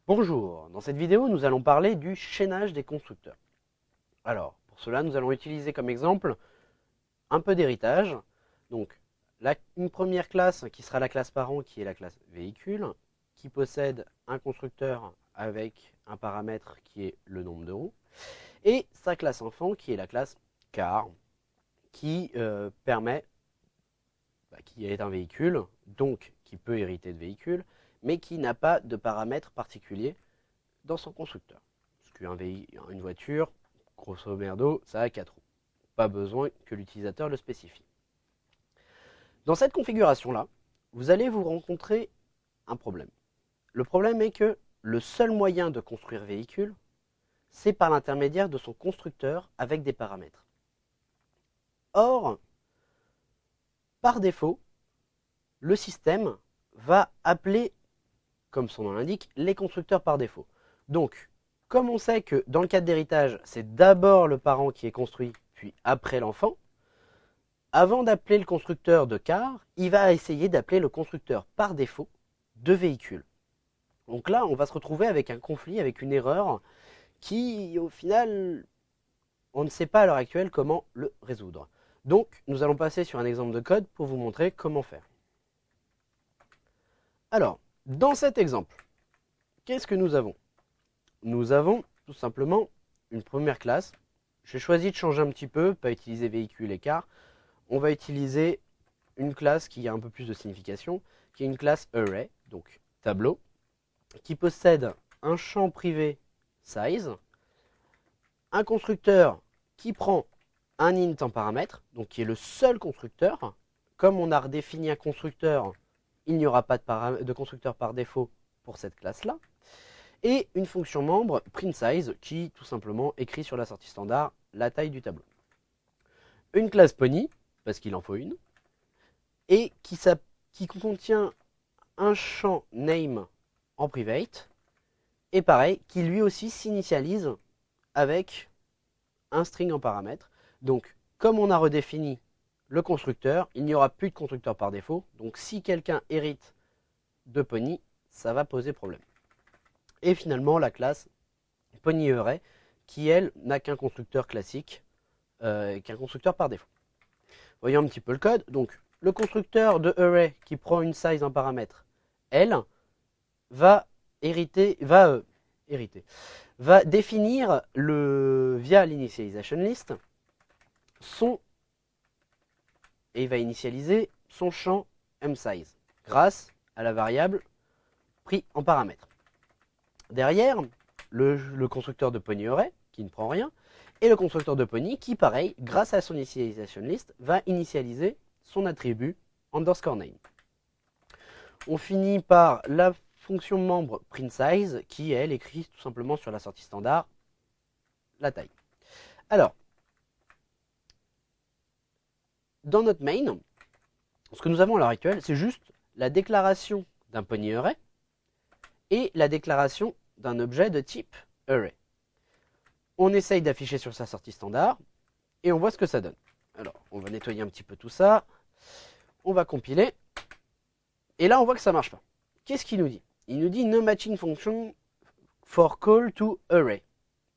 Bonjour, dans cette vidéo nous allons parler du chaînage des constructeurs. Alors, pour cela nous allons utiliser comme exemple un peu d'héritage. Donc, une première classe qui sera la classe parent qui est la classe véhicule, qui possède un constructeur avec un paramètre qui est le nombre de roues, et sa classe enfant qui est la classe car, qui qui est un véhicule, donc qui peut hériter de véhicule, mais qui n'a pas de paramètres particuliers dans son constructeur. Parce qu'une voiture, grosso merdo, ça a 4 roues. Pas besoin que l'utilisateur le spécifie. Dans cette configuration-là, vous allez vous rencontrer un problème. Le problème est que le seul moyen de construire véhicule, c'est par l'intermédiaire de son constructeur avec des paramètres. Or, par défaut, le système va appeler, comme son nom l'indique, les constructeurs par défaut. Donc, comme on sait que dans le cadre d'héritage, c'est d'abord le parent qui est construit, puis après l'enfant, avant d'appeler le constructeur de car, il va essayer d'appeler le constructeur par défaut de véhicule. Donc là, on va se retrouver avec un conflit, avec une erreur qui, au final, on ne sait pas à l'heure actuelle comment le résoudre. Donc, nous allons passer sur un exemple de code pour vous montrer comment faire. Alors, dans cet exemple, qu'est-ce que nous avons? Nous avons tout simplement une première classe. J'ai choisi de changer un petit peu, pas utiliser véhicule et car. On va utiliser une classe qui a un peu plus de signification, qui est une classe array, donc tableau, qui possède un champ privé size, un constructeur qui prend un int en paramètre, donc qui est le seul constructeur. Comme on a redéfini un constructeur, il n'y aura pas de constructeur par défaut pour cette classe-là. Et une fonction membre printSize qui tout simplement écrit sur la sortie standard la taille du tableau. Une classe Pony, parce qu'il en faut une, et qui contient un champ name en private, et pareil, qui lui aussi s'initialise avec un string en paramètre. Donc, comme on a redéfini le constructeur, il n'y aura plus de constructeur par défaut. Donc, si quelqu'un hérite de Pony, ça va poser problème. Et finalement, la classe PonyArray, qui elle n'a qu'un constructeur classique, qu'un constructeur par défaut. Voyons un petit peu le code. Donc, le constructeur de array qui prend une size en paramètre, elle, va définir via l'initialization list et il va initialiser son champ mSize grâce à la variable pris en paramètre. Derrière, le constructeur de PonyArray, qui ne prend rien, et le constructeur de Pony, qui, pareil, grâce à son initialization list, va initialiser son attribut underscore name. On finit par la fonction membre printSize, qui, elle, écrit tout simplement sur la sortie standard la taille. Alors, dans notre main, ce que nous avons à l'heure actuelle, c'est juste la déclaration d'un PonyArray et la déclaration d'un objet de type array. On essaye d'afficher sur sa sortie standard et on voit ce que ça donne. Alors, on va nettoyer un petit peu tout ça. On va compiler. Et là, on voit que ça ne marche pas. Qu'est-ce qu'il nous dit? Il nous dit no matching function for call to array.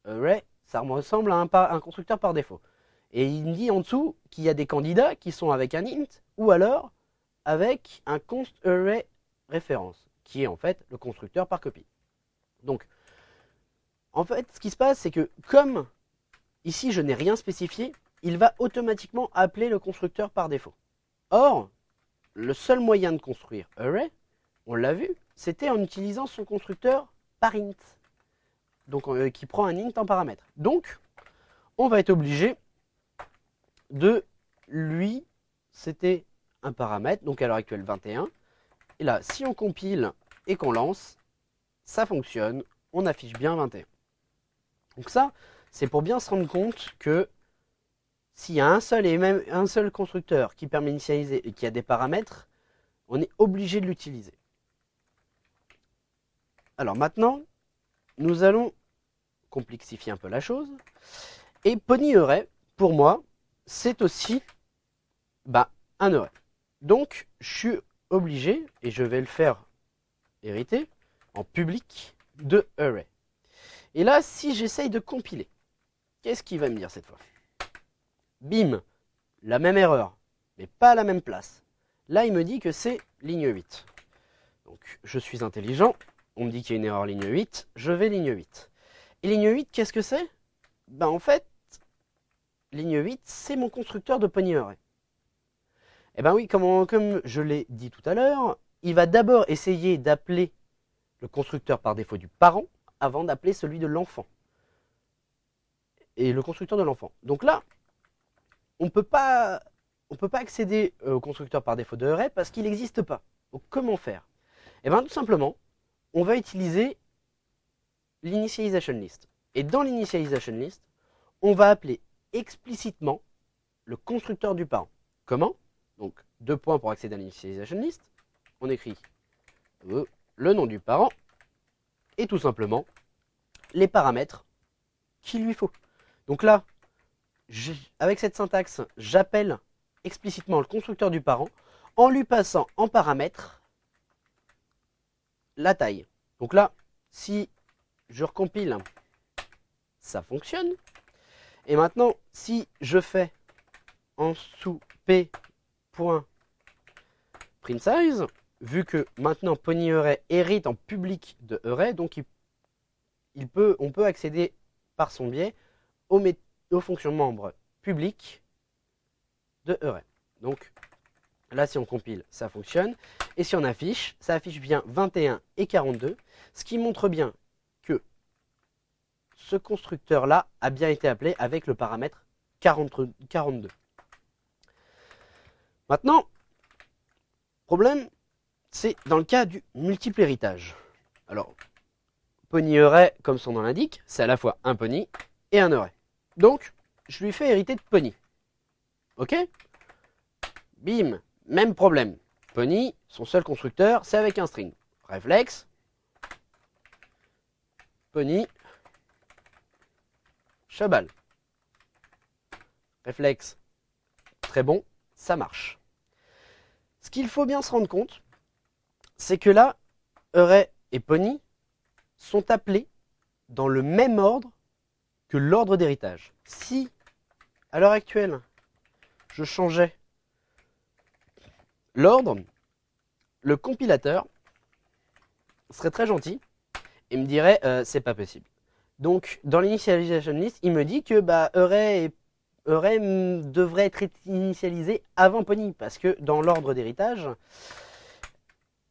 Array, ça ressemble à un constructeur par défaut. Et il me dit en dessous qu'il y a des candidats qui sont avec un int ou alors avec un const array référence, qui est en fait le constructeur par copie. Donc, en fait, ce qui se passe, c'est que comme ici je n'ai rien spécifié, il va automatiquement appeler le constructeur par défaut. Or, le seul moyen de construire array, on l'a vu, c'était en utilisant son constructeur par int, donc qui prend un int en paramètre. Donc, on va être obligé de lui, c'était un paramètre, donc à l'heure actuelle 21. Et là, si on compile et qu'on lance, ça fonctionne, on affiche bien 21. Donc ça, c'est pour bien se rendre compte que s'il y a un seul constructeur qui permet d'initialiser et qui a des paramètres, on est obligé de l'utiliser. Alors maintenant, nous allons complexifier un peu la chose. Et PonyArray, pour moi, c'est aussi un array. Donc, je suis obligé, et je vais le faire hériter, en public, de array. Et là, si j'essaye de compiler, qu'est-ce qu'il va me dire cette fois? Bim, la même erreur, mais pas à la même place. Là, il me dit que c'est ligne 8. Donc, je suis intelligent, on me dit qu'il y a une erreur ligne 8, je vais ligne 8. Et ligne 8, qu'est-ce que c'est? Ben en fait, ligne 8, c'est mon constructeur de PonyArray. Eh ben oui, comme je l'ai dit tout à l'heure, il va d'abord essayer d'appeler le constructeur par défaut du parent avant d'appeler celui de l'enfant. Et le constructeur de l'enfant. Donc là, on peut pas accéder au constructeur par défaut de array parce qu'il n'existe pas. Donc comment faire? Eh bien tout simplement, on va utiliser l'initialization list. Et dans l'initialization list, on va appeler explicitement le constructeur du parent. Comment? Donc 2 points pour accéder à l'initialization list. On écrit le nom du parent et tout simplement les paramètres qu'il lui faut. Donc là, avec cette syntaxe, j'appelle explicitement le constructeur du parent en lui passant en paramètre la taille. Donc là, si je recompile, ça fonctionne. Et maintenant, si je fais en dessous p.printSize, vu que maintenant PonyArray hérite en public de array, donc on peut accéder par son biais aux fonctions membres publiques de array. Donc là, si on compile, ça fonctionne. Et si on affiche, ça affiche bien 21 et 42, ce qui montre bien que ce constructeur-là a bien été appelé avec le paramètre 42. Maintenant, problème, c'est dans le cas du multiple héritage. Alors, PonyArray, comme son nom l'indique, c'est à la fois un pony et un array. Donc, je lui fais hériter de pony. Ok? Bim, même problème. Pony, son seul constructeur, c'est avec un string. Réflexe. Pony. Chabal. Réflexe. Très bon, ça marche. Ce qu'il faut bien se rendre compte, c'est que là, array et pony sont appelés dans le même ordre que l'ordre d'héritage. Si, à l'heure actuelle, je changeais l'ordre, le compilateur serait très gentil et me dirait c'est pas possible. Donc, dans l'initialization list, il me dit que array devrait être initialisé avant pony parce que dans l'ordre d'héritage,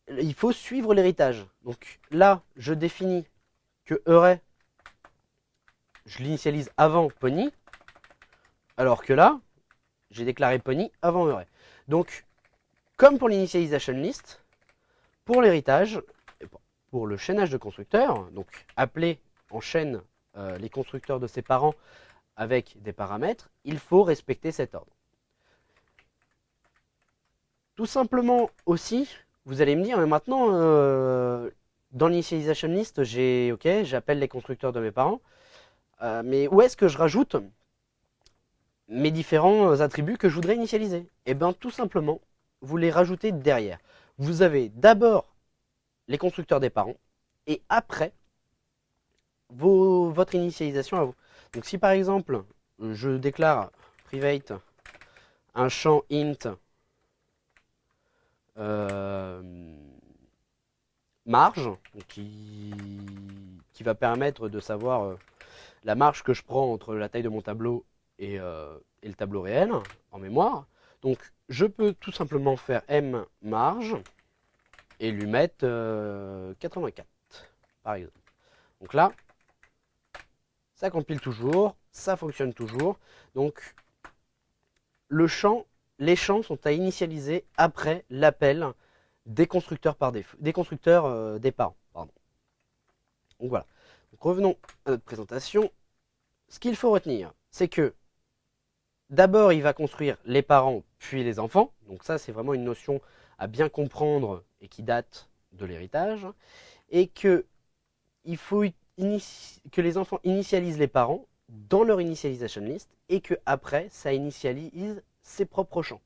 il faut suivre l'héritage. Donc là, je définis que array, je l'initialise avant pony, alors que là, j'ai déclaré pony avant array. Donc, comme pour l'initialization list, pour l'héritage, pour le chaînage de constructeurs, donc appeler en chaîne les constructeurs de ses parents avec des paramètres, il faut respecter cet ordre. Tout simplement aussi, vous allez me dire, mais maintenant, dans l'initialization list, j'appelle les constructeurs de mes parents, mais où est-ce que je rajoute mes différents attributs que je voudrais initialiser? Eh bien, tout simplement, vous les rajoutez derrière. Vous avez d'abord les constructeurs des parents, et après, votre initialisation à vous. Donc si par exemple, je déclare private un champ int marge, qui va permettre de savoir la marge que je prends entre la taille de mon tableau et le tableau réel en mémoire. Donc je peux tout simplement faire m marge et lui mettre 84 par exemple. Donc là, ça compile toujours, ça fonctionne toujours. Donc les champs sont à initialiser après l'appel des constructeurs par défaut, des constructeurs des parents. Pardon. Donc voilà. Donc revenons à notre présentation. Ce qu'il faut retenir, c'est que d'abord il va construire les parents puis les enfants. Donc ça c'est vraiment une notion à bien comprendre et qui date de l'héritage. Et que il faut que les enfants initialisent les parents dans leur initialization list et que après ça initialise ses propres champs.